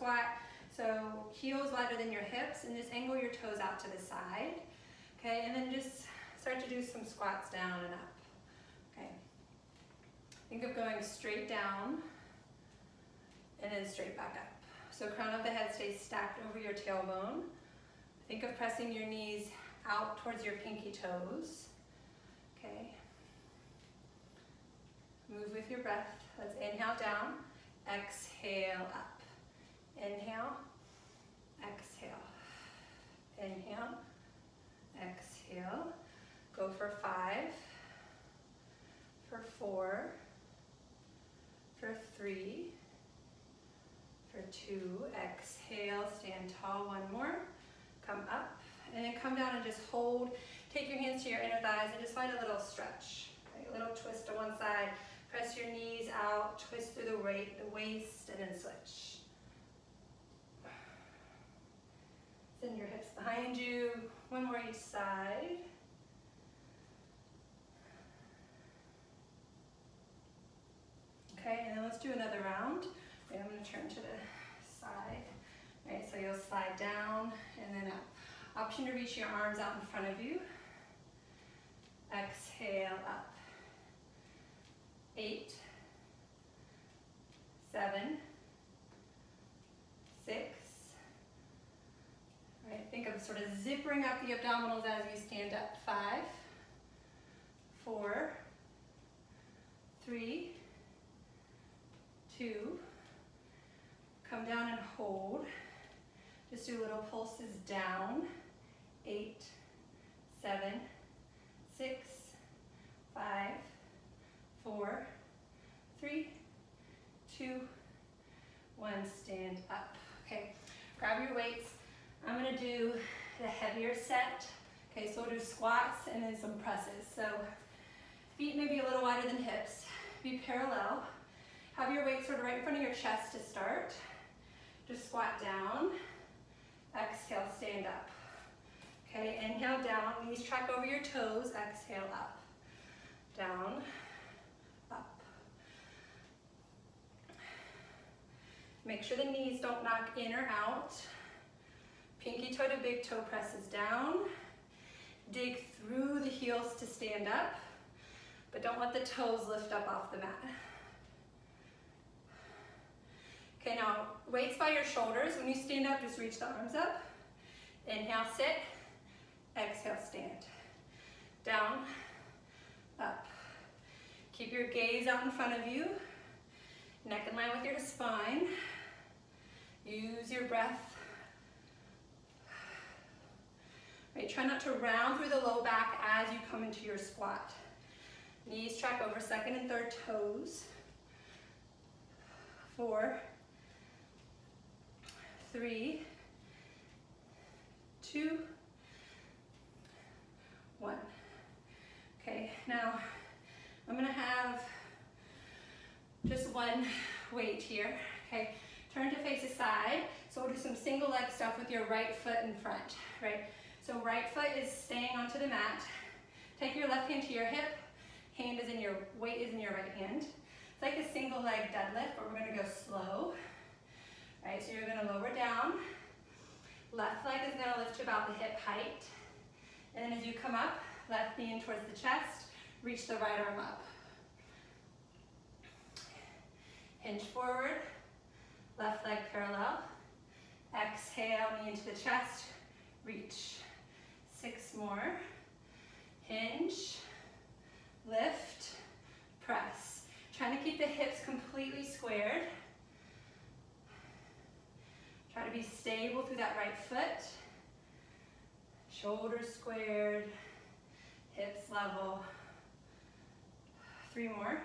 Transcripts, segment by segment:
squat. So heels wider than your hips, and just angle your toes out to the side. Okay, and then just start to do some squats down and up. Okay. Think of going straight down and then straight back up. So crown of the head stays stacked over your tailbone. Think of pressing your knees out towards your pinky toes. Okay. Move with your breath. Let's inhale down, exhale up. Inhale, exhale. Inhale, exhale. Go for 5, for 4, for 3, for 2. Exhale, stand tall. 1 more. Come up, and then come down and just hold. Take your hands to your inner thighs and just find a little stretch. Okay, a little twist to one side. Press your knees out, twist through the waist, and then switch. Send your hips behind you. 1 more each side. Okay, and then let's do another round. Okay, I'm going to turn to the side. All right, so you'll slide down and then up. Option to reach your arms out in front of you. Exhale up. 8, 7, 6. All right, think of sort of zippering up the abdominals as you stand up. 5, 4, 3, 2. Come down and hold. Just do little pulses down. 8, 7, 6, 5, 4, 3, 2, 1. Stand up. Okay, grab your weights. I'm going to do the heavier set. Okay, so we'll do squats and then some presses. So feet maybe a little wider than hips. Be parallel. Have your weight sort of right in front of your chest to start. Just squat down. Exhale, stand up. Okay, inhale down. Knees track over your toes. Exhale up. Down. Up. Make sure the knees don't knock in or out. Pinky toe to big toe presses down. Dig through the heels to stand up, but don't let the toes lift up off the mat. Okay, now weights by your shoulders. When you stand up, just reach the arms up. Inhale, sit. Exhale, stand. Down, up. Keep your gaze out in front of you. Neck in line with your spine. Use your breath. Right, try not to round through the low back as you come into your squat. Knees track over second and third toes. 4, 3, 2, 1. Okay, now I'm gonna have just one weight here. Okay, turn to face the side. So we'll do some single leg stuff with your right foot in front, right? So right foot is staying onto the mat. Take your left hand to your hip. Weight is in your right hand. It's like a single leg deadlift, but we're gonna go slow. Right, so you're gonna lower down. Left leg is gonna lift to about the hip height. And then as you come up, left knee in towards the chest, reach the right arm up. Hinge forward, left leg parallel. Exhale, knee into the chest, reach. 6 more. Hinge, lift, press. Trying to keep the hips completely squared. Try to be stable through that right foot. Shoulders squared, hips level. 3 more.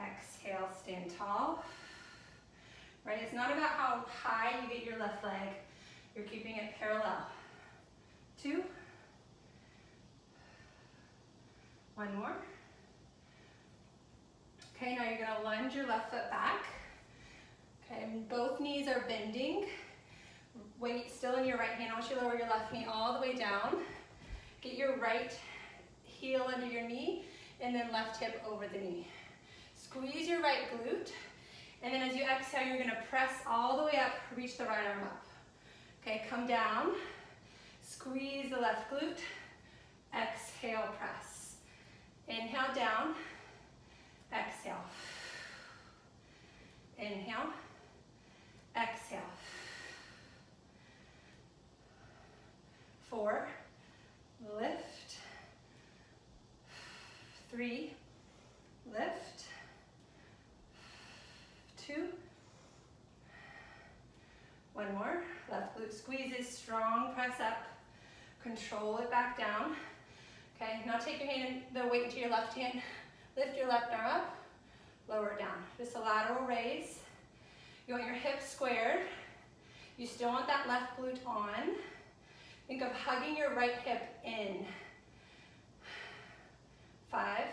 Exhale, stand tall. Right, it's not about how high you get your left leg. You're keeping it parallel. 2. 1 more. Okay, now you're gonna lunge your left foot back. Okay, and both knees are bending. Weight still in your right hand. I want you to lower your left knee all the way down. Get your right heel under your knee and then left hip over the knee. Squeeze your right glute And then as you exhale, you're gonna press all the way up, reach the right arm up. Okay, come down, squeeze the left glute, exhale, press. Inhale, down, exhale. Inhale, exhale. 4, lift. 3, lift. 2. 1 more. Left glute squeezes, strong press up. Control it back down. Okay, now take your hand, the weight into your left hand. Lift your left arm up, lower it down. Just a lateral raise. You want your hips squared. You still want that left glute on. Think of hugging your right hip in. 5,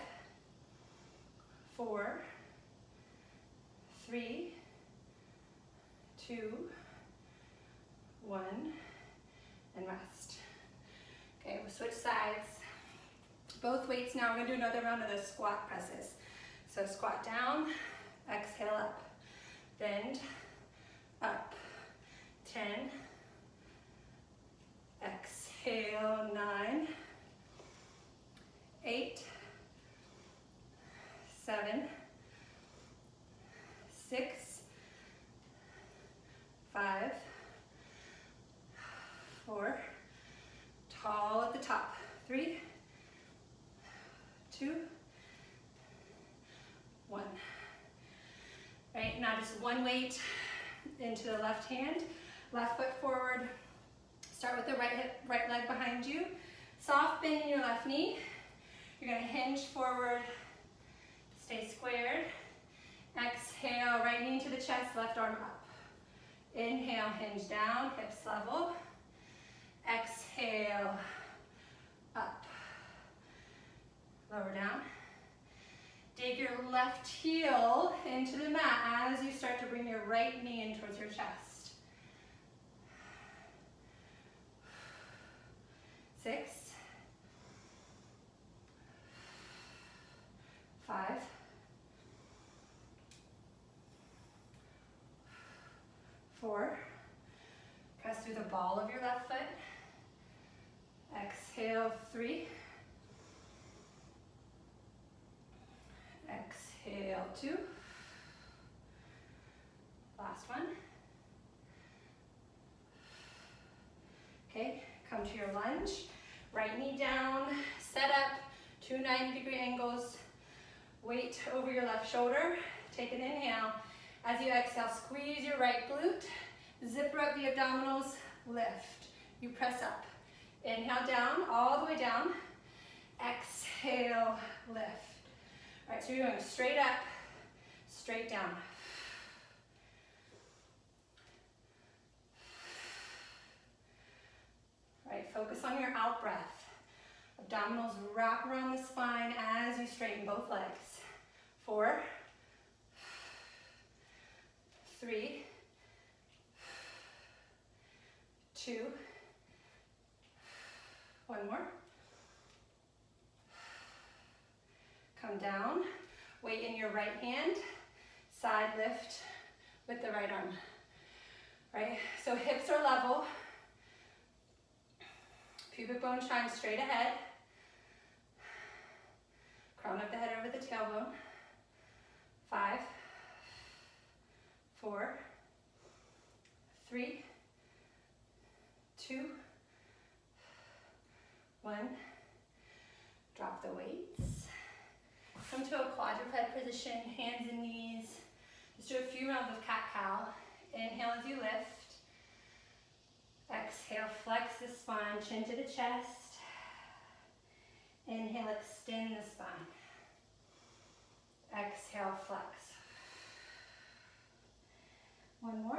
4, 3, 2, 1, and rest. Okay, we'll switch sides. Both weights now. We're gonna do another round of those squat presses. So squat down, exhale up, bend, up, 10, exhale, 9, 8, 7, 6, 5, 4, tall at the top, 3, 2, 1. Right, now just one weight into the left hand, left foot forward. Start with the right hip, right leg behind you. Soft bend in your left knee. You're gonna hinge forward, stay squared. Exhale, right knee to the chest, left arm up. Inhale, hinge down, hips level. Exhale, up. Lower down. Dig your left heel into the mat as you start to bring your right knee in towards your chest. 6, 5, 4. Press through the ball of your left foot. Exhale, 3. Exhale, 2. Last one. Okay, come to your lunge. Right knee down, set up, 2 90-degree angles. Weight over your left shoulder. Take an inhale. As you exhale, squeeze your right glute. Zipper up the abdominals, lift. You press up. Inhale down, all the way down. Exhale, lift. All right, so you're going straight up, straight down. All right, focus on your out breath. Abdominals wrap around the spine as you straighten both legs. 4, 3, 2, 1 more. Come down, weight in your right hand, side lift with the right arm. Right, so hips are level, pubic bone shines straight ahead, crown of the head over the tailbone. 5, 4, 3, 2, 1. Drop the weights. Come to a quadruped position, hands and knees. Just do a few rounds of cat-cow. Inhale as you lift. Exhale, flex the spine, chin to the chest. Inhale, extend the spine. Exhale, flex. 1 more.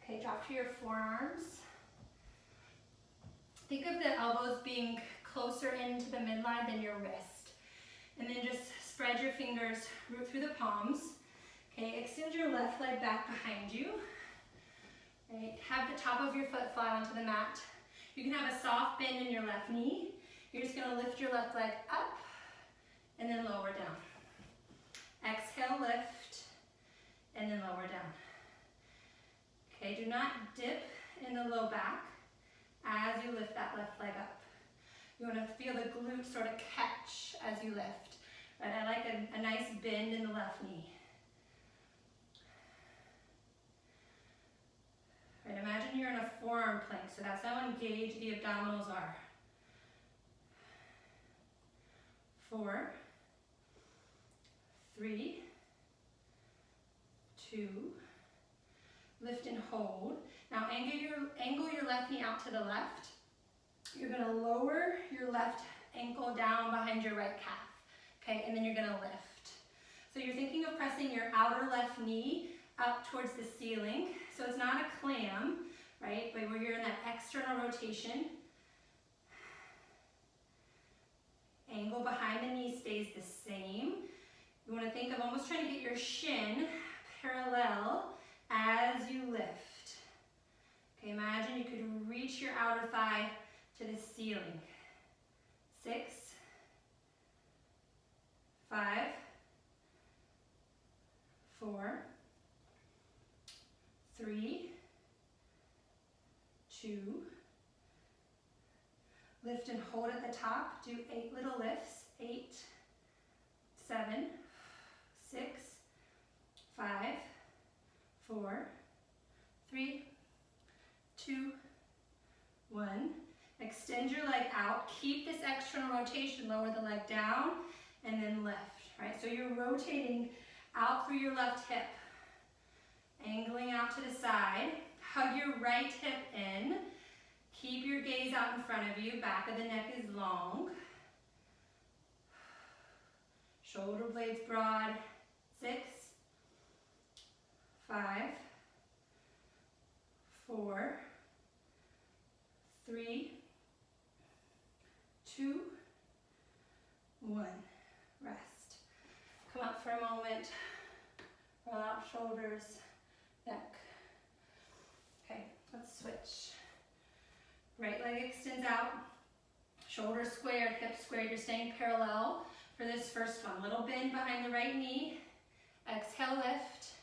Okay, drop to your forearms. Think of the elbows being closer into the midline than your wrist. And then just spread your fingers, root through the palms. Okay, extend your left leg back behind you. Right, have the top of your foot flat onto the mat. You can have a soft bend in your left knee. You're just gonna lift your left leg up and then lower down. Exhale, lift, and then lower down. Okay, do not dip in the low back as you lift that left leg up. You want to feel the glutes sort of catch as you lift. Right? I like a nice bend in the left knee. Right, imagine you're in a forearm plank, so that's how engaged the abdominals are. 4, 3, 2, lift and hold. Now angle your left knee out to the left. You're going to lower your left ankle down behind your right calf, okay, and then you're going to lift. So you're thinking of pressing your outer left knee up towards the ceiling. So it's not a clam, right, but where you're in that external rotation. Angle behind the knee stays the same. You want to think of almost trying to get your shin parallel as you lift. Okay, imagine you could reach your outer thigh to the ceiling. 6, 5, 4, 3, 2, lift and hold at the top. Do 8 little lifts. 8, 7, 6, 5, 4, 3, 2, 1. Extend your leg out. Keep this external rotation. Lower the leg down and then lift. Right? So you're rotating out through your left hip. Angling out to the side. Hug your right hip in. Keep your gaze out in front of you. Back of the neck is long. Shoulder blades broad. 6, 5, 4, 3, 2, 1. Rest. Come up for a moment. Roll out shoulders, neck. Okay, let's switch. Right leg extends out. Shoulders squared, hips squared. You're staying parallel for this first one. Little bend behind the right knee. Exhale, lift.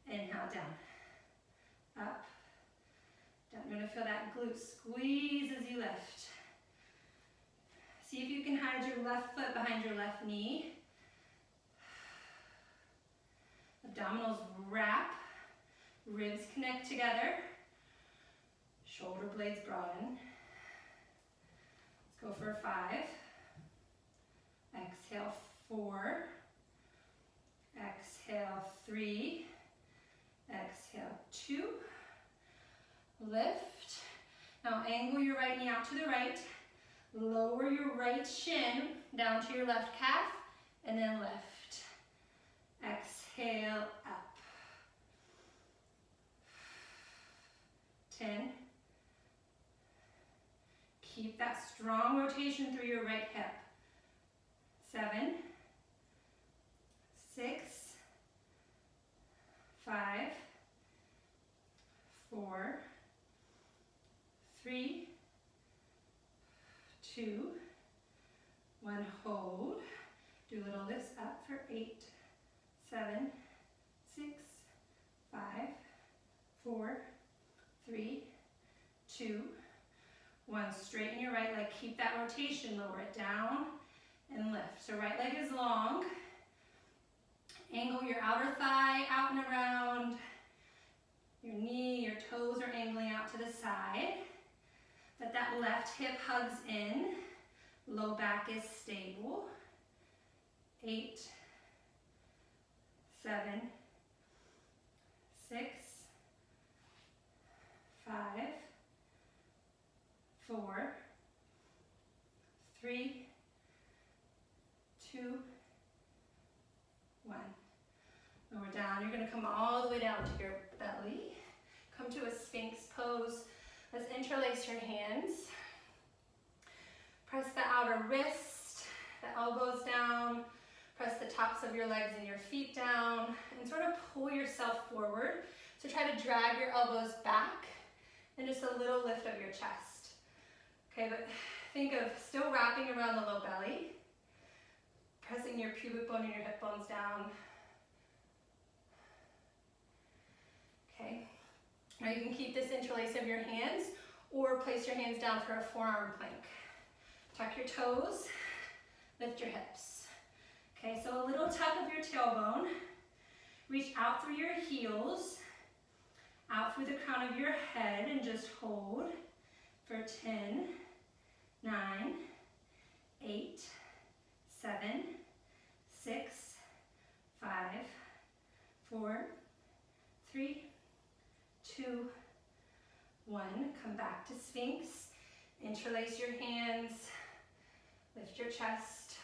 Inhale, down. Up. Down. You're going to feel that glute squeeze as you lift. See if you can hide your left foot behind your left knee. Abdominals wrap. Ribs connect together. Shoulder blades broaden. Let's go for 5. Exhale, 4. Exhale, 3. Exhale, 2. Lift. Now angle your right knee out to the right. Lower your right shin down to your left calf and then lift. Exhale, up. 10. Keep that strong rotation through your right hip. 7, 6, 5, 4, 3, 2, 1. Hold. Do little lifts up for 8, 7, 6, 5, 4, 3, 2, 1. Straighten your right leg. Keep that rotation. Lower it down and lift. So right leg is long. Angle your outer thigh out and around. Your knee, your toes are angling out to the side. But that left hip hugs in. Low back is stable. 8, 7, 6, 5, 4, 3, 2, 1. Lower down. You're going to come all the way down to your belly. Come to a Sphinx pose. Let's interlace your hands. Press the outer wrist, the elbows down. Press the tops of your legs and your feet down. And sort of pull yourself forward. So try to drag your elbows back. And just a little lift of your chest. Okay, but think of still wrapping around the low belly. Pressing your pubic bone and your hip bones down. Okay, now you can keep this interlace of your hands or place your hands down for a forearm plank. Tuck your toes, lift your hips. Okay, so a little tuck of your tailbone. Reach out through your heels, out through the crown of your head, and just hold for 10, 9, 8, 7, 6, 5, 4, 3, 2, 1. Come back to Sphinx. Interlace your hands. Lift your chest.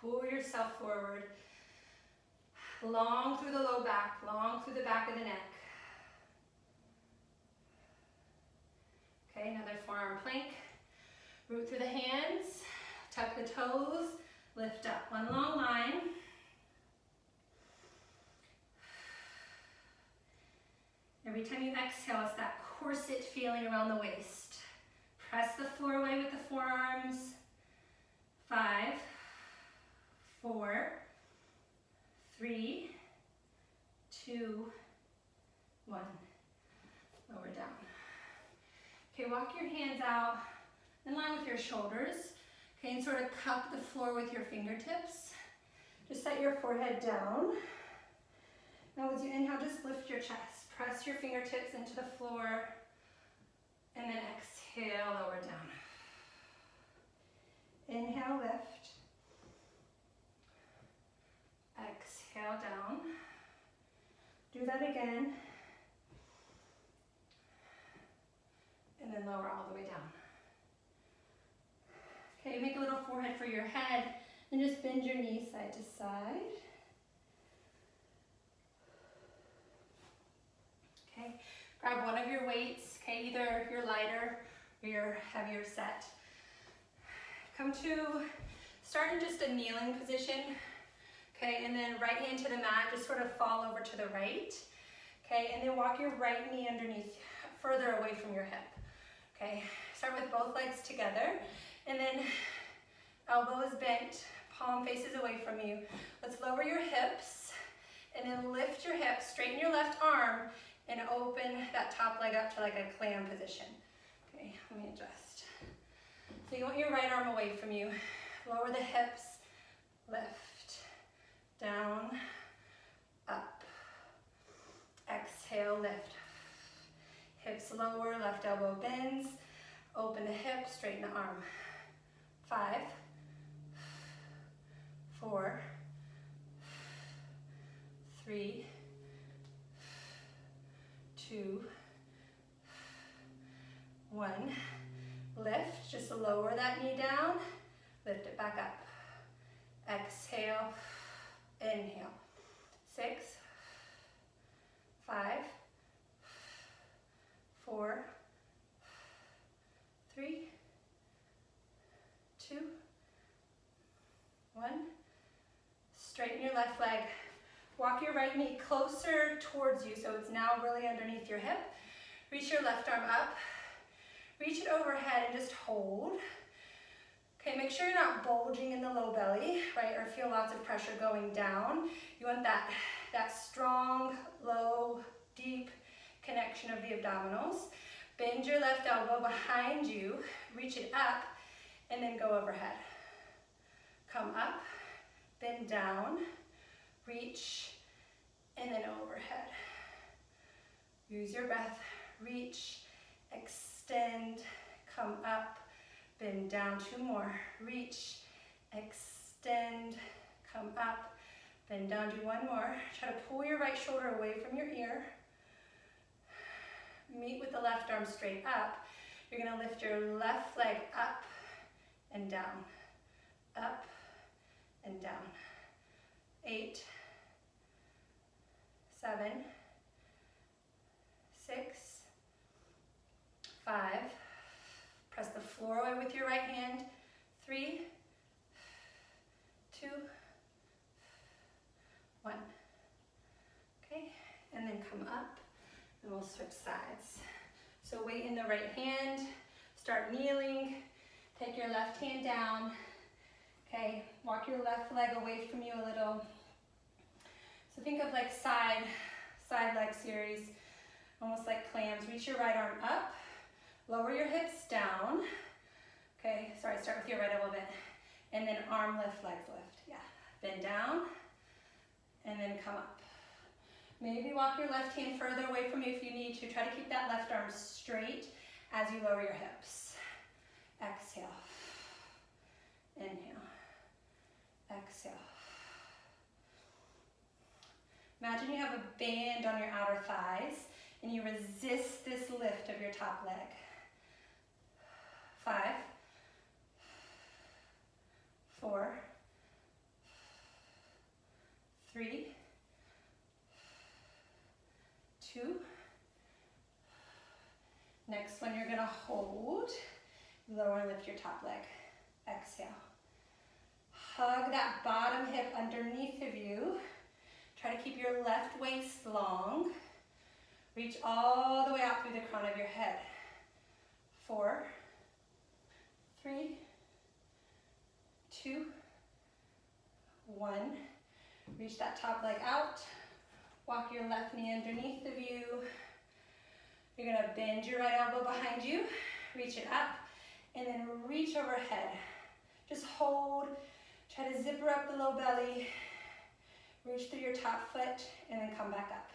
Pull yourself forward. Long through the low back, long through the back of the neck. Okay, another forearm plank. Root through the hands. Tuck the toes. Lift up. One long line. Every time you exhale, it's that corset feeling around the waist. Press the floor away with the forearms. 5, 4, 3, 2, 1. Lower down. Okay, walk your hands out in line with your shoulders. Okay, and sort of cup the floor with your fingertips. Just set your forehead down. Now as you inhale, just lift your chest. Press your fingertips into the floor. And then exhale, lower down. Inhale, lift. Exhale, down. Do that again. And then lower all the way down. Okay, make a little forehead for your head. And just bend your knees side to side. Okay, grab one of your weights. Okay, either your lighter or your heavier set. Come to, start in just a kneeling position. Okay, and then right hand to the mat, just sort of fall over to the right. Okay, and then walk your right knee underneath, further away from your hip. Okay, start with both legs together, and then elbow is bent, palm faces away from you. Let's lower your hips, and then lift your hips, straighten your left arm, and open that top leg up to like a clam position. Okay, let me adjust. So you want your right arm away from you. Lower the hips, lift, down, up. Exhale, lift. Hips lower, left elbow bends. Open the hip, straighten the arm. 5, 4, 3, 2, 1. Lift, just lower that knee down. Lift it back up. Exhale, inhale. 6, 5, 4, 3, 2, 1. Straighten your left leg. Walk your right knee closer towards you so it's now really underneath your hip. Reach your left arm up. Reach it overhead and just hold. Okay, make sure you're not bulging in the low belly, right, or feel lots of pressure going down. You want that strong, low, deep connection of the abdominals. Bend your left elbow behind you, reach it up, and then go overhead. Come up, bend down, reach, and then overhead. Use your breath, reach, extend, come up, bend down. 2 more, reach, extend, come up, bend down. Do 1 more. Try to pull your right shoulder away from your ear. Meet with the left arm straight up. You're going to lift your left leg up and down, up and down. 8, 7, 6, 5. Press the floor away with your right hand. 3, 2, 1. Okay, and then come up, and we'll switch sides. So weight in the right hand, start kneeling, take your left hand down. Okay, walk your left leg away from you a little. So think of like side leg series, almost like clams. Reach your right arm up, lower your hips down. Okay, sorry, start with your right a little bit. And then arm lift, legs lift. Yeah, bend down and then come up. Maybe walk your left hand further away from you if you need to. Try to keep that left arm straight as you lower your hips. Exhale. Inhale. Exhale. Imagine you have a band on your outer thighs and you resist this lift of your top leg. 5, 4, 3, 2. Next one you're gonna hold, lower and lift your top leg. Exhale. Hug that bottom hip underneath of you. Try to keep your left waist long. Reach all the way out through the crown of your head. 4, 3, 2, 1. Reach that top leg out. Walk your left knee underneath of you. You're gonna bend your right elbow behind you. Reach it up and then reach overhead. Just hold. Try to zipper up the low belly. Reach through your top foot and then come back up.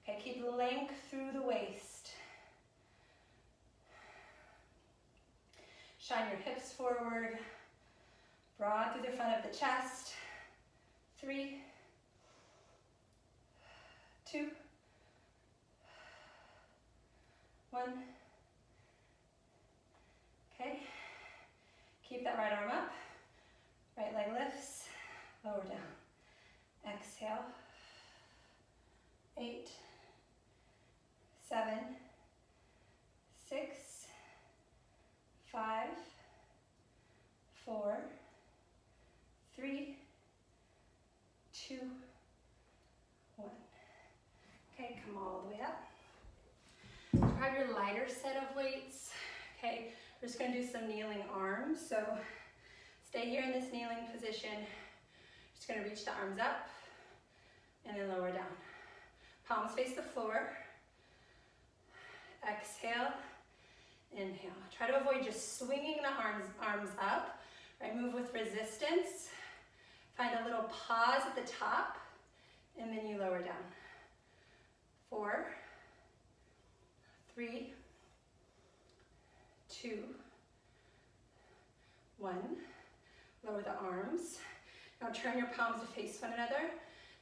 Okay, keep length through the waist. Shine your hips forward. Broad through the front of the chest. 3, 2, 1. Okay, keep that right arm up. Right leg lifts, lower down. Exhale. 8, 7, 6, 5, 4, 3, 2, 1. Okay, come all the way up. Grab your lighter set of weights. Okay, we're just gonna do some kneeling arms. So stay here in this kneeling position. Just gonna reach the arms up and then lower down. Palms face the floor. Exhale, inhale. Try to avoid just swinging the arms up. Right, move with resistance. Find a little pause at the top, and then you lower down. 4, 3, 2, 1. Lower the arms. Now turn your palms to face one another.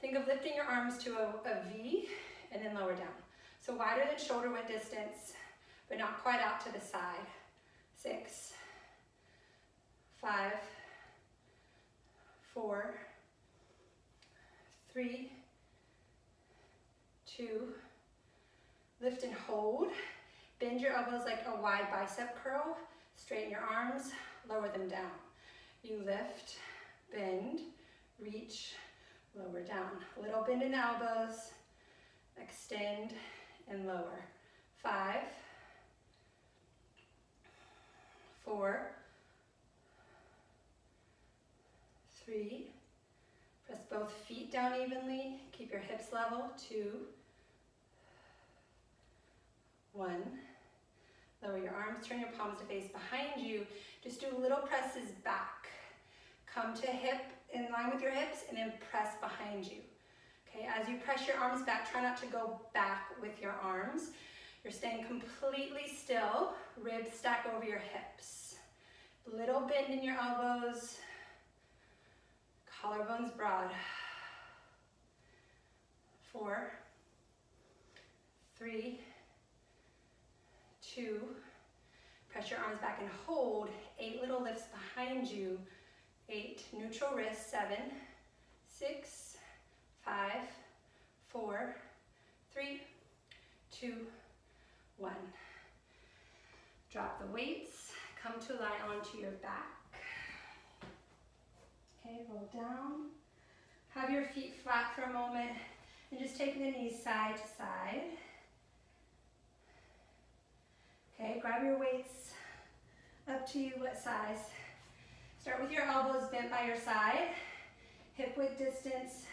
Think of lifting your arms to a V and then lower down. So wider than shoulder width distance, but not quite out to the side. 6, 5, 4, 3, 2, lift and hold. Bend your elbows like a wide bicep curl. Straighten your arms, lower them down. You lift, bend, reach, lower down. Little bend in the elbows, extend and lower. 5, 4, 3, press both feet down evenly, keep your hips level. 2, 1, lower your arms, turn your palms to face behind you. Just do little presses back. Come to hip in line with your hips and then press behind you. Okay, as you press your arms back, try not to go back with your arms. You're staying completely still, ribs stack over your hips. Little bend in your elbows, collarbones broad. 4, 3, 2, press your arms back and hold. 8 little lifts behind you. 8, neutral wrist. 7, 6, 5, 4, 3, 2, 1. Drop the weights, come to lie onto your back. Okay, roll down. Have your feet flat for a moment and just take the knees side to side. Okay, grab your weights up to you what size. Start with your elbows bent by your side, hip width distance.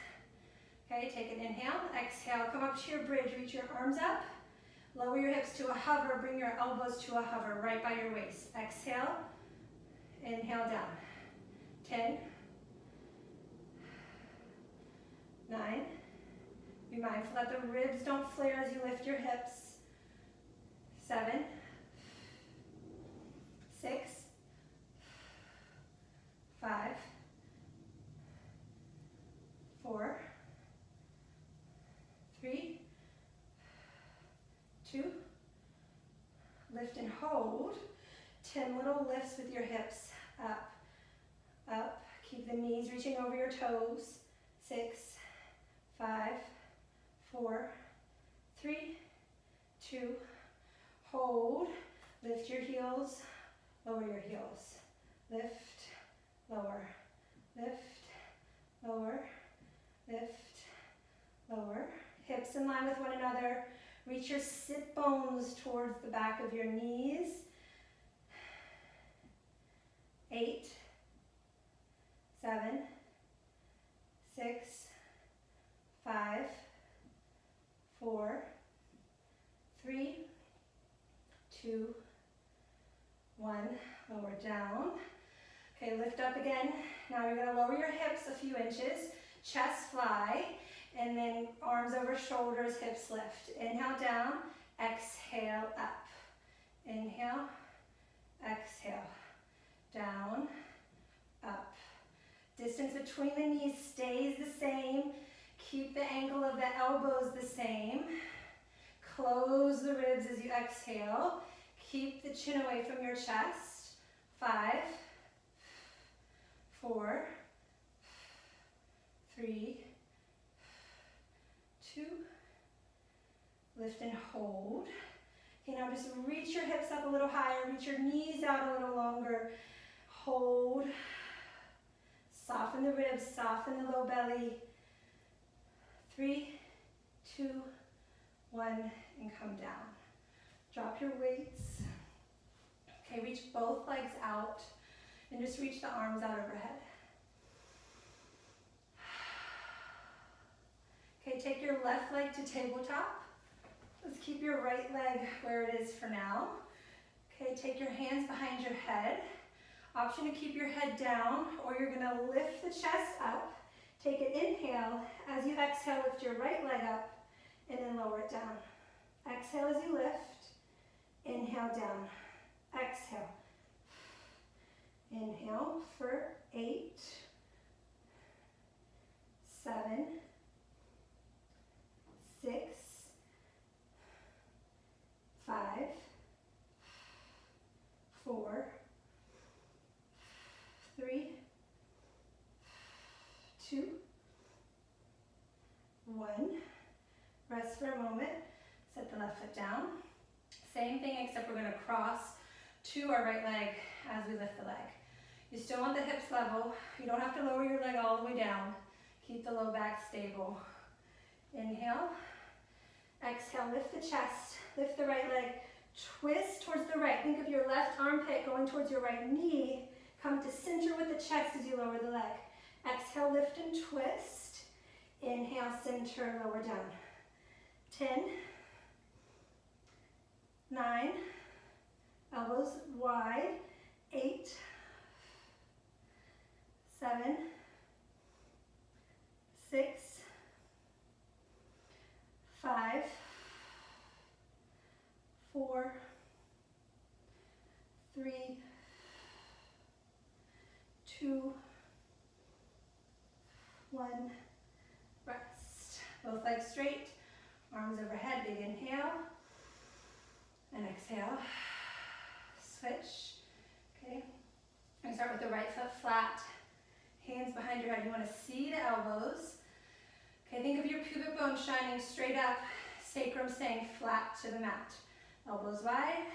Okay, take an inhale, exhale, come up to your bridge, reach your arms up, lower your hips to a hover, bring your elbows to a hover right by your waist. Exhale, inhale down. 10, 9, be mindful that the ribs don't flare as you lift your hips. 7, 6, 5, 4, 3, 2, lift and hold. 10 little lifts with your hips up, up. Keep the knees reaching over your toes. 6, 5, 4, 3, 2, hold. Lift your heels, lower your heels. Lift, lower, lift, lower, lift, lower. Hips in line with one another. Reach your sit bones towards the back of your knees. 8, 7, 6, 5, 4, 3, 2, 1. Lower down. Okay, lift up again. Now you're going to lower your hips a few inches, chest fly, and then arms over shoulders, hips lift. Inhale down, exhale up. Inhale, exhale, down, up. Distance between the knees stays the same. Keep the angle of the elbows the same. Close the ribs as you exhale. Keep the chin away from your chest. 5, 4, 3, 2, lift and hold. Okay, now just reach your hips up a little higher, reach your knees out a little longer. Hold. Soften the ribs, soften the low belly. 3, 2, 1, and come down. Drop your weights. Okay, reach both legs out and just reach the arms out overhead. Okay, take your left leg to tabletop. Let's keep your right leg where it is for now. Okay, take your hands behind your head. Option to keep your head down, or you're gonna lift the chest up. Take an inhale. As you exhale, lift your right leg up and then lower it down. Exhale as you lift. Inhale down. Exhale. Inhale for 8, 7, 6, 5, 4, 3, 2, 1. Rest for a moment. Set the left foot down. Same thing, except we're going to cross to our right leg as we lift the leg. You still want the hips level. You don't have to lower your leg all the way down. Keep the low back stable. Inhale. Exhale, lift the chest. Lift the right leg. Twist towards the right. Think of your left armpit going towards your right knee. Come to center with the chest as you lower the leg. Exhale, lift and twist. Inhale, center, lower down. 10, 9, elbows wide. 8, 7, 6, 5, 4, 3, 2, 1. Rest. Both legs straight, arms overhead, big inhale, and exhale. Switch. Okay. And start with the right foot flat, hands behind your head. You want to see the elbows. Okay, think of your pubic bone shining straight up, sacrum staying flat to the mat. Elbows wide,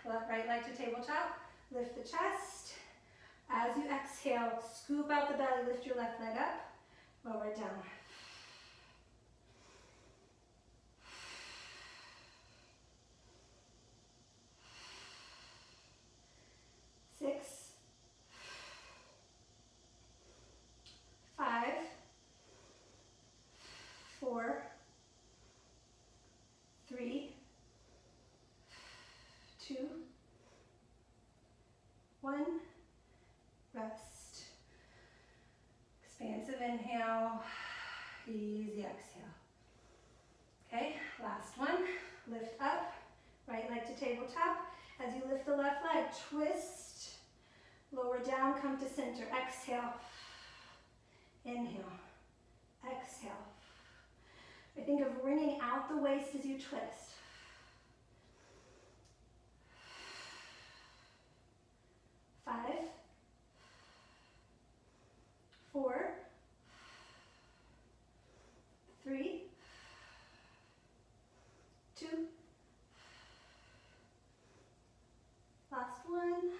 right leg to tabletop, lift the chest. As you exhale, scoop out the belly, lift your left leg up, lower it down. 6, 1, rest. Expansive inhale, easy exhale. Okay, last one. Lift up, right leg to tabletop. As you lift the left leg, twist, lower down, come to center. Exhale, inhale, exhale. I think of wringing out the waist as you twist. 5, 4, 3, 2, last one,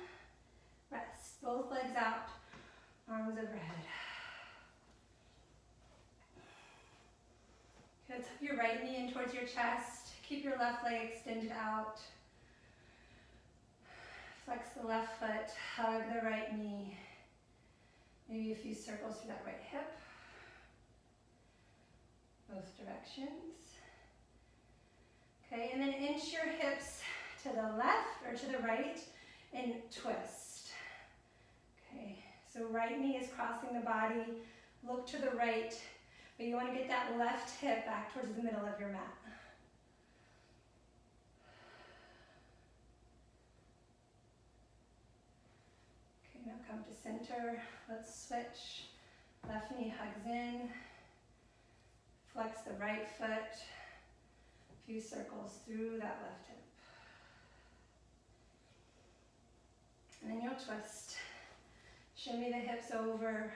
rest. Both legs out, arms overhead. Good, tuck your right knee in towards your chest. Keep your left leg extended out. Flex the left foot, hug the right knee. Maybe a few circles through that right hip. Both directions. Okay, and then inch your hips to the left or to the right and twist. Okay, so right knee is crossing the body. Look to the right, but you want to get that left hip back towards the middle of your mat. Okay, now come to center. Let's switch. Left knee hugs in. Flex the right foot. A few circles through that left hip. And then you'll twist. Shimmy the hips over.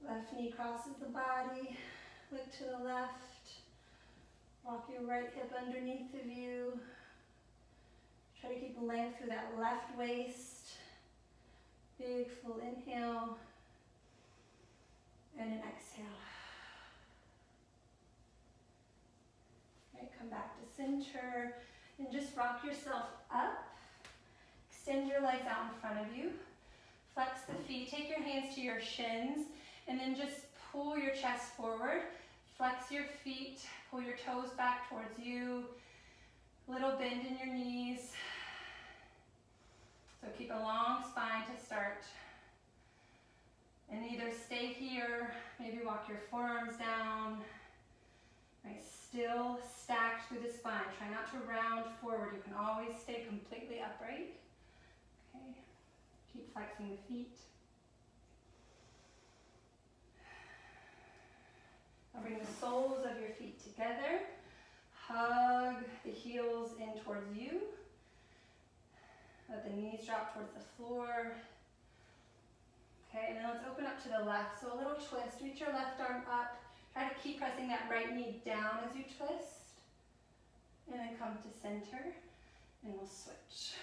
Left knee crosses the body. Look to the left. Walk your right hip underneath of you. Try to keep length through that left waist. Big full inhale. And an exhale. Right, come back to center. And just rock yourself up. Extend your legs out in front of you. Flex the feet. Take your hands to your shins. And then just pull your chest forward. Flex your feet. Pull your toes back towards you. Little bend in your knees. So keep a long spine to start. And either stay here, maybe walk your forearms down. Right, still stacked through the spine. Try not to round forward. You can always stay completely upright. Okay, keep flexing the feet. Now bring the soles of your feet together. Hug the heels in towards you. Let the knees drop towards the floor. Okay, and then let's open up to the left. So a little twist. Reach your left arm up. Try to keep pressing that right knee down as you twist. And then come to center. And we'll switch.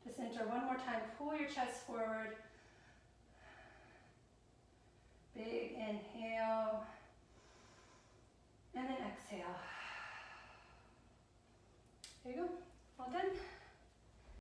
To center one more time. Pull your chest forward. Big inhale. And then exhale. There you go. All done.